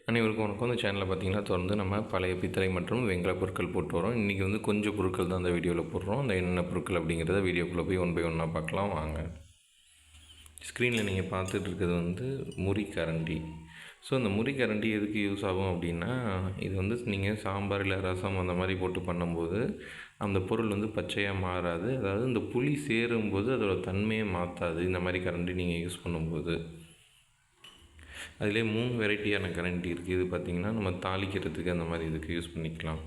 அனைவருக்கும் வணக்கம். இந்த சேனலில் பார்த்தீங்கன்னா தொடர்ந்து நம்ம பழைய பித்தளை மற்றும் வெண்கல பொருட்கள் போட்டு வரோம். இன்றைக்கி வந்து கொஞ்சம் பொருட்கள் தான் அந்த வீடியோவில் போடுறோம். அந்த என்னென்ன பொருட்கள் அப்படிங்கிறத வீடியோக்குள்ளே போய் ஒன் பை ஒன்னாக பார்க்கலாம் வாங்க. ஸ்க்ரீனில் நீங்கள் பார்த்துட்டு இருக்கிறது வந்து முறி கரண்டி. ஸோ இந்த முறி கரண்டி எதுக்கு யூஸ் ஆகும் அப்படின்னா, இது வந்து நீங்கள் சாம்பார் இல்லை ரசம் அந்த மாதிரி போட்டு பண்ணும்போது அந்த பொருள் வந்து பச்சையாக மாறாது. அதாவது இந்த புளி சேரும்போது அதோடய தன்மையை மாற்றாது. இந்த மாதிரி கரண்டி நீங்கள் யூஸ் பண்ணும்போது அதிலே 3 வெரைட்டியான கரண்டி இருக்குது. இது பார்த்திங்கன்னா நம்ம தாளிக்கிறதுக்கு அந்த மாதிரி இதுக்கு யூஸ் பண்ணிக்கலாம்.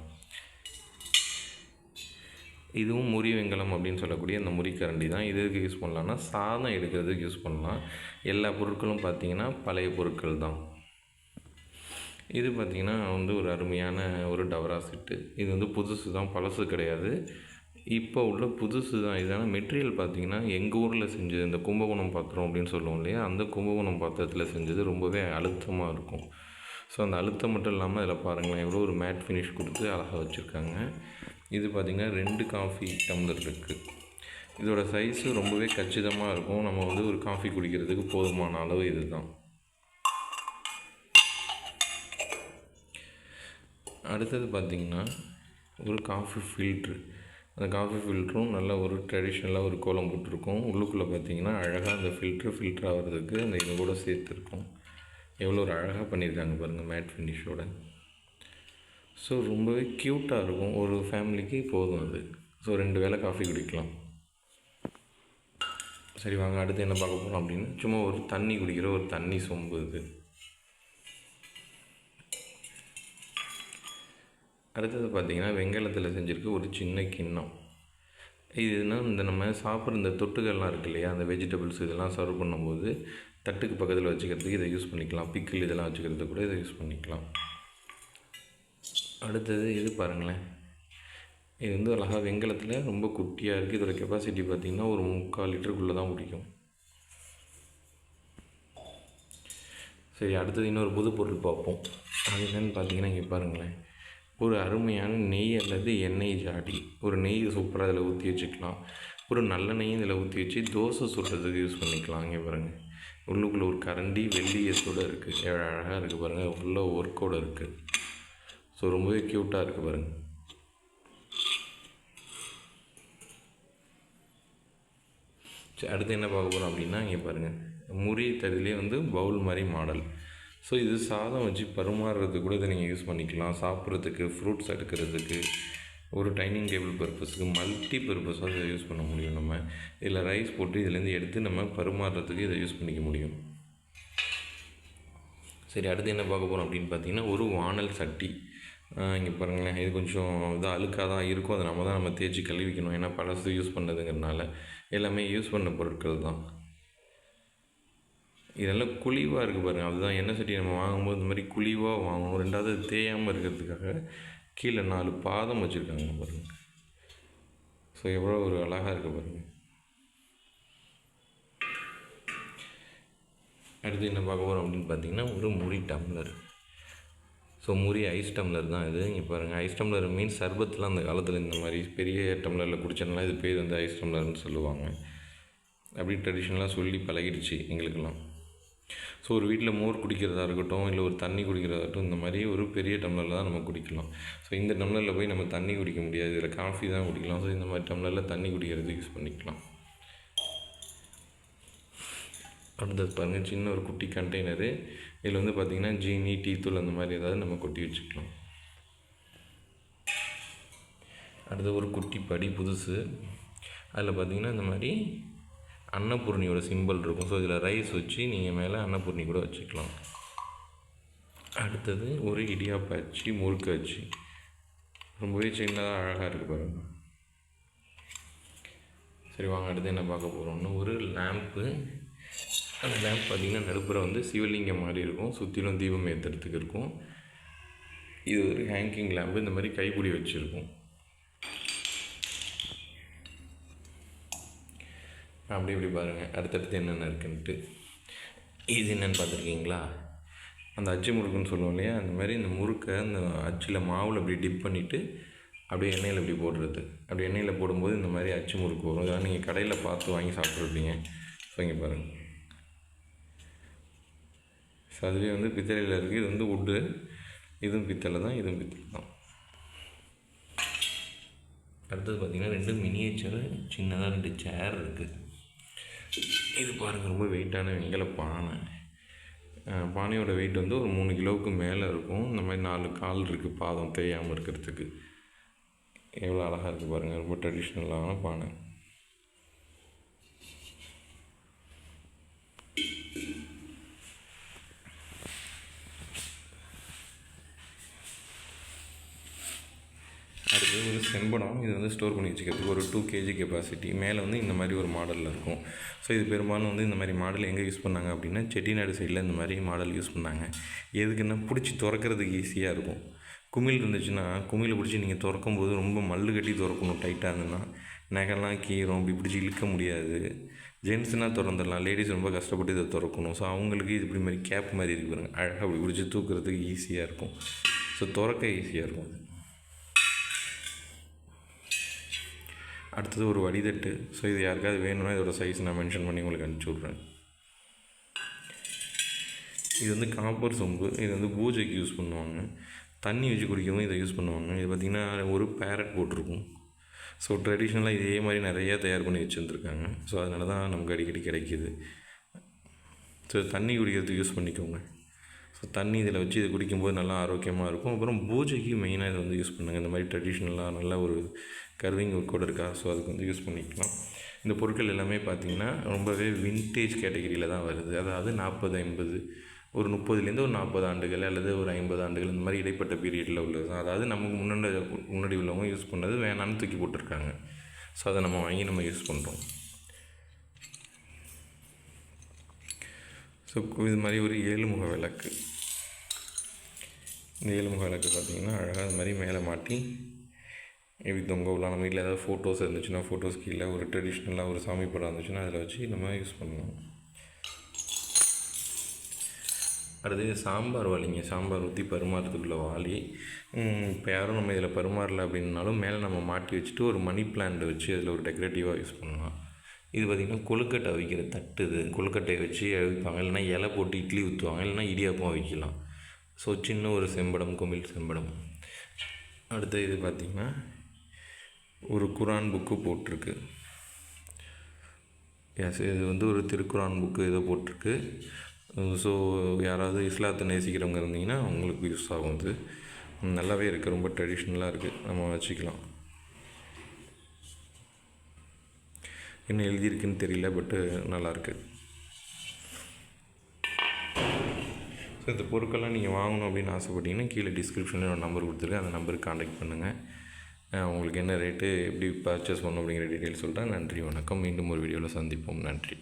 இதுவும் முறி வெங்கலம் அப்படின்னு சொல்லக்கூடிய அந்த முறி கரண்டி தான். இது எதுக்கு யூஸ் பண்ணலான்னா, சாதம் எடுக்கிறதுக்கு யூஸ் பண்ணலாம். எல்லா பொருட்களும் பார்த்திங்கன்னா பழைய பொருட்கள் தான். இது பார்த்திங்கன்னா வந்து ஒரு அருமையான ஒரு டவரா செட்டு. இது வந்து புதுசு தான், பழசு கிடையாது. இப்போ உள்ள புதுசு தான். இதான மெட்டீரியல் பார்த்திங்கன்னா எங்கள் ஊரில் செஞ்சது, இந்த கும்பகோணம் பாத்திரம் அப்படின்னு சொல்லுவோம் இல்லையா, அந்த கும்பகோணம் பாத்திரத்தில் செஞ்சது ரொம்பவே அழுத்தமாக இருக்கும். ஸோ அந்த அழுத்தம் மட்டும் இல்லாமல் இதில் பாருங்களேன் எவ்வளோ ஒரு மேட் ஃபினிஷ் கொடுத்து அழகாக வச்சுருக்காங்க. இது பார்த்திங்கன்னா 2 காஃபி டம்ளர் இருக்குது. இதோட சைஸு ரொம்பவே கச்சிதமாக இருக்கும். நம்ம வந்து ஒரு காஃபி குடிக்கிறதுக்கு போதுமான அளவு இது தான். அடுத்தது பார்த்திங்கன்னா ஒரு காஃபி ஃபில்ட்ரு. அந்த காஃபி ஃபில்ட்ரும் நல்ல ஒரு ட்ரெடிஷ்னலாக ஒரு கோலம் போட்டிருக்கும். உள்ளுக்குள்ளே பார்த்திங்கன்னா அழகாக அந்த ஃபில்ட்ரு ஆகிறதுக்கு அந்த இது கூட சேர்த்துருக்கும். எவ்வளோ ஒரு அழகாக பண்ணியிருக்காங்க பாருங்கள் மேட் ஃபினிஷோட. ஸோ ரொம்பவே க்யூட்டாக இருக்கும். ஒரு ஃபேமிலிக்கு போதும் அது. ஸோ 2 வேளை காஃபி குடிக்கலாம். சரி வாங்க அடுத்து என்ன பார்க்க போகிறோம் அப்படின்னு, சும்மா ஒரு தண்ணி குடிக்கிற ஒரு தண்ணி சொம்பு இது. அடுத்தது பார்த்திங்கன்னா வெங்கலத்தில் செஞ்சுருக்க ஒரு சின்ன கிண்ணம். இதுனா இந்த நம்ம சாப்பிட்ற இந்த தொட்டுகள்லாம் இருக்குது இல்லையா, அந்த வெஜிடபிள்ஸ் இதெல்லாம் சர்வ் பண்ணும்போது தட்டுக்கு பக்கத்தில் வச்சுக்கிறதுக்கு இதை யூஸ் பண்ணிக்கலாம். பிக்கிள் இதெல்லாம் வச்சுக்கிறதுக்கு கூட இதை யூஸ் பண்ணிக்கலாம். அடுத்தது இது பாருங்களேன், இது வந்து அழகாக வெங்கலத்தில் ரொம்ப குட்டியாக இருக்குது. இதோட கெப்பாசிட்டி பார்த்திங்கன்னா ஒரு 3/4 லிட்டருக்குள்ளே தான் பிடிக்கும். சரி அடுத்தது இன்னொரு புது பொருள் பார்ப்போம். அது என்னென்னு பார்த்தீங்கன்னா இங்கே பாருங்களேன், ஒரு அருமையான நெய் அல்லது எண்ணெய் ஜாடி. ஒரு நெய் சூப்பராக அதில் ஊற்றி வச்சுக்கலாம். ஒரு நல்ல நெய்யும் இதில் ஊற்றி வச்சு தோசை சுடுறதுக்கு யூஸ் பண்ணிக்கலாம். இங்கே பாருங்கள் உள்ளுக்குள்ளே ஒரு கரண்டி வெள்ளியத்தோடு இருக்குது. எவ்வளோ அழகாக இருக்குது பாருங்கள், ஃபுல்லாக ஒர்க்கோடு இருக்குது. ஸோ ரொம்பவே க்யூட்டாக இருக்குது பாருங்கள். சரி அடுத்து என்ன பார்க்க போகிறோம் அப்படின்னா, இங்கே பாருங்கள் முறி தடிலே வந்து பவுல் மாதிரி மாடல். ஸோ இது சாதம் வச்சு பரிமாறுறதுக்கு கூட இதை நீங்கள் யூஸ் பண்ணிக்கலாம். சாப்பிட்றதுக்கு, ஃப்ரூட்ஸ் எடுக்கிறதுக்கு, ஒரு டைனிங் டேபிள் பர்பஸுக்கு, மல்டி பர்பஸாக இதை யூஸ் பண்ண முடியும். நம்ம இதில் ரைஸ் போட்டு இதிலேருந்து எடுத்து நம்ம பரிமாறுறதுக்கு இதை யூஸ் பண்ணிக்க முடியும். சரி அடுத்து என்ன பார்க்க போகிறோம் அப்படின்னு பார்த்தீங்கன்னா, ஒரு வானல் சட்டி. இங்கே பாருங்களேன், இது கொஞ்சம் இதாக அழுக்காக தான் இருக்கும். அதை நம்ம தேய்ச்சி கழுவிக்கணும். ஏன்னா பழசு யூஸ் பண்ணதுங்கிறதுனால எல்லாமே யூஸ் பண்ண பொருட்கள் தான். இதெல்லாம் குழிவாக இருக்குது பாருங்கள். அதுதான் எண்ணெய் சட்டி நம்ம வாங்கும்போது இந்த மாதிரி குழிவாக வாங்கணும். ரெண்டாவது தேயாமல் இருக்கிறதுக்காக கீழே 4 பாதம் வச்சுருக்காங்க பாருங்கள். ஸோ எவ்வளோ ஒரு அழகாக இருக்குது பாருங்கள். அடுத்து என்ன பார்க்க போகிறோம் அப்படின்னு பார்த்தீங்கன்னா, ஒரு முறி டம்ளர். ஸோ முறி ஐஸ் டம்ளர் தான் இது. இங்கே பாருங்கள், ஐஸ் டம்ளர் மீன்ஸ் சர்பத்தில் அந்த காலத்தில் இந்த மாதிரி பெரிய டம்ளரில் குடித்தனால இது பேர் வந்து ஐஸ் டம்ளர்னு சொல்லுவாங்க. அப்படி ட்ரெடிஷ்னலாக சொல்லி பழகிடுச்சு எங்களுக்கெல்லாம். ஸோ ஒரு வீட்டில் மோர் குடிக்கிறதா இருக்கட்டும், இல்லை ஒரு தண்ணி குடிக்கிறதாகட்டும், இந்த மாதிரி ஒரு பெரிய டம்ளரில் தான் நம்ம குடிக்கலாம். ஸோ இந்த டம்ளரில் போய் நம்ம தண்ணி குடிக்க முடியாது, இதில் காஃபி தான் குடிக்கலாம். ஸோ இந்த மாதிரி டம்ளரில் தண்ணி குடிக்கிறதுக்கு யூஸ் பண்ணிக்கலாம். அடுத்தது பாருங்கள், சின்ன ஒரு குட்டி கண்டெய்னரு. இதில் வந்து பார்த்திங்கன்னா ஜீனி, டீத்தூள் அந்த மாதிரி ஏதாவது நம்ம கொட்டி வச்சுக்கலாம். அடுத்து ஒரு குட்டி படி புதுசு. அதில் பார்த்திங்கன்னா இந்த மாதிரி அன்னபூர்ணியோட சிம்பிள் இருக்கும். ஸோ இதில் ரைஸ் வச்சு நீங்கள் மேலே அன்னபூர்ணி கூட வச்சுக்கலாம். அடுத்தது ஒரு இடியாப்ப அச்சு, முறுக்கு அச்சு. ரொம்பவே சின்னதாக அழகாக இருக்குது பாருங்கள். சரி வாங்க அடுத்து என்ன பார்க்க போகிறோம்னு, ஒரு லேம்ப்பு. அந்த லேம்ப் பார்த்திங்கன்னா நடுப்புற வந்து சிவலிங்கம் மாதிரி இருக்கும். சுற்றிலும் தீபம் ஏற்றுறதுக்கு இருக்கும். இது ஒரு ஹேங்கிங் லேம்பு. இந்த மாதிரி கைப்பிடி வச்சுருக்கும். அப்படி இப்படி பாருங்கள் அடுத்தடுத்து என்னென்ன இருக்குன்ட்டு. இது என்னென்னு பார்த்துருக்கீங்களா, அந்த அச்சு முறுக்குன்னு சொல்லுவோம் இல்லையா, அந்த மாதிரி இந்த முறுக்கை அந்த அச்சில் மாவில் அப்படி டிப் பண்ணிவிட்டு அப்படியே எண்ணெயில் இப்படி போடுறது. அப்படி எண்ணெயில் போடும்போது இந்த மாதிரி அச்சு முறுக்கு வரும். இதெல்லாம் நீங்கள் கடையில் பார்த்து வாங்கி சாப்பிட்ருப்பீங்க. ஸோ இங்கே பாருங்கள், ஸோ அதுவே வந்து பித்தளையில் இருக்குது. இது வந்து வுட்டு, இதுவும் பித்தளை தான், இதுவும் பித்தளை தான். அடுத்தது பார்த்திங்கன்னா 2 மினியேச்சர் சின்னதாக 2 சேர் இருக்குது. இது பாருங்கள், ரொம்ப வெயிட்டான வெங்கல பானை. பானையோட வெயிட் வந்து ஒரு 3 கிலோவுக்கு மேலே இருக்கும். இந்த மாதிரி 4 கால் இருக்குது பாதம் தேயாமல் இருக்கிறதுக்கு. எவ்வளோ அழகாக இருக்குது பாருங்கள், ரொம்ப ட்ரெடிஷ்னலான பானை. அடுத்தது ஒரு செம்படம். இது வந்து ஸ்டோர் பண்ணி வச்சுக்கிறதுக்கு ஒரு 2 kg கெப்பாசிட்டி. மேலே வந்து இந்த மாதிரி ஒரு மாடலில் இருக்கும். ஸோ இது பெரும்பாலும் வந்து இந்த மாதிரி மாடல் எங்கே யூஸ் பண்ணாங்க அப்படின்னா செட்டிநாடு சைடில் இந்த மாதிரி மாடல் யூஸ் பண்ணாங்க. எதுக்குன்னா பிடிச்சி திறக்கிறதுக்கு ஈஸியாக இருக்கும். குமிழ் இருந்துச்சுன்னா குமிழை பிடிச்சி நீங்கள் திறக்கும்போது ரொம்ப மல்லு கட்டி திறக்கணும். டைட்டாக இருந்ததுன்னா நகைலாம் கீரும், இப்படி பிடிச்சி இழுக்க முடியாது. ஜென்ட்ஸ்னால் திறந்துடலாம், லேடிஸ் ரொம்ப கஷ்டப்பட்டு இதை திறக்கணும். ஸோ அவங்களுக்கு இது இப்படி மாதிரி கேப் மாதிரி இருக்கு பாருங்கள், அழகாக அப்படி பிடிச்சி தூக்குறதுக்கு ஈஸியாக இருக்கும். ஸோ திறக்க ஈஸியாக இருக்கும் அது. அடுத்தது ஒரு வடிதட்டு. ஸோ இது யாருக்காவது வேணும்னா இதோட சைஸ் நான் மென்ஷன் பண்ணி உங்களுக்கு அனுப்பிச்சி விட்றேன். இது வந்து காப்பர் சொம்பு. இது வந்து பூஜைக்கு யூஸ் பண்ணுவாங்க. தண்ணி வச்சு குடிக்கவும் இதை யூஸ் பண்ணுவாங்க. இது பார்த்திங்கன்னா ஒரு பேரட் போட்டிருக்கும். ஸோ ட்ரெடிஷ்னலாக இதே மாதிரி நிறையா தயார் பண்ணி வச்சுருந்துருக்காங்க. ஸோ அதனால தான் நமக்கு அடிக்கடி கிடைக்கிது. ஸோ தண்ணி குடிக்கிறதுக்கு யூஸ் பண்ணிக்கோங்க. ஸோ தண்ணி இதில் வச்சு இது குடிக்கும்போது நல்லா ஆரோக்கியமாக இருக்கும். அப்புறம் பூஜைக்கு மெயினாக இதை வந்து யூஸ் பண்ணுங்கள். இந்த மாதிரி ட்ரெடிஷ்னலாக நல்ல ஒரு கர்விங் ஒர்க்கோடு இருக்கா, ஸோ அதுக்கு வந்து யூஸ் பண்ணிக்கலாம். இந்த பொருட்கள் எல்லாமே பார்த்திங்கன்னா ரொம்பவே வின்டேஜ் கேட்டகிரியில் தான் வருது. அதாவது 40, 50, ஒரு 30லேருந்து ஒரு 40 ஆண்டுகள் அல்லது ஒரு 50 ஆண்டுகள் இந்த மாதிரி இடைப்பட்ட பீரியடில் உள்ளது தான். அதாவது நமக்கு முன்னாடி உள்ளவங்க யூஸ் பண்ணது வேணான்னு தூக்கி போட்டிருக்காங்க. ஸோ அதை நம்ம வாங்கி நம்ம யூஸ் பண்ணுறோம். ஸோ இது மாதிரி ஒரு 7 முக விளக்கு. இந்த 7 முக விளக்கு பார்த்திங்கன்னா அழகாக அது மாதிரி மேலே மாட்டி எப்படி தொங்க விடலாம். நம்ம வீட்டில் ஏதாவது ஃபோட்டோஸ் இருந்துச்சுன்னா ஃபோட்டோஸ் கீழே ஒரு ட்ரெடிஷ்னலாக ஒரு சாமி படம் இருந்துச்சுன்னா அதில் வச்சு நம்ம யூஸ் பண்ணுவோம். அடுத்து சாம்பார் வாளிங்க. சாம்பார் ஊற்றி பரிமாறத்துக்குள்ள வாளி. இப்போ யாரும் நம்ம இதில் பரிமாறல அப்படின்னாலும் மேலே நம்ம மாட்டி வச்சுட்டு ஒரு மணி பிளான்ட் வச்சு அதில் ஒரு டெக்கரேட்டிவாக யூஸ் பண்ணலாம். இது பார்த்திங்கன்னா கொழுக்கட்டை அவிக்கிற தட்டு. இது கொழுக்கட்டையை வச்சு அவிப்பாங்க, இல்லைனா இலை போட்டு இட்லி ஊற்றுவாங்க, இல்லைனா இடியாப்பம் வைக்கலாம். ஸோ சின்ன ஒரு செம்படம், குமிழ் செம்படம். அடுத்து இது பார்த்திங்கன்னா ஒரு குரான் புக்கு போட்டிருக்கு. எஸ், இது வந்து ஒரு திருக்குரான் புக்கு இதை போட்டிருக்கு. ஸோ யாராவது இஸ்லாத்தை நேசிக்கிறவங்க இருந்தீங்கன்னா அவங்களுக்கு யூஸ் ஆகும். இது நல்லாவே இருக்குது, ரொம்ப ட்ரெடிஷ்னலாக இருக்குது, நம்ம வச்சுக்கலாம். என்ன எழுதியிருக்குன்னு தெரியல, பட்டு நல்லாயிருக்கு. ஸோ இந்த பொருட்கள்லாம் நீங்கள் வாங்கணும் அப்படின்னு ஆசைப்பட்டீங்கன்னா கீழே டிஸ்கிரிப்ஷனில் ஒரு நம்பர் கொடுத்துருக்கேன், அந்த நம்பருக்கு காண்டாக்ட் பண்ணுங்கள். உங்களுக்கு என்ன ரேட்டு, எப்படி பர்ச்சேஸ் பண்ணணும் அப்படிங்கிற டீட்டெயில்ஸ் சொல்லிட்டேன். நன்றி, வணக்கம். மீண்டும் ஒரு வீடியோவில் சந்திப்போம். நன்றி.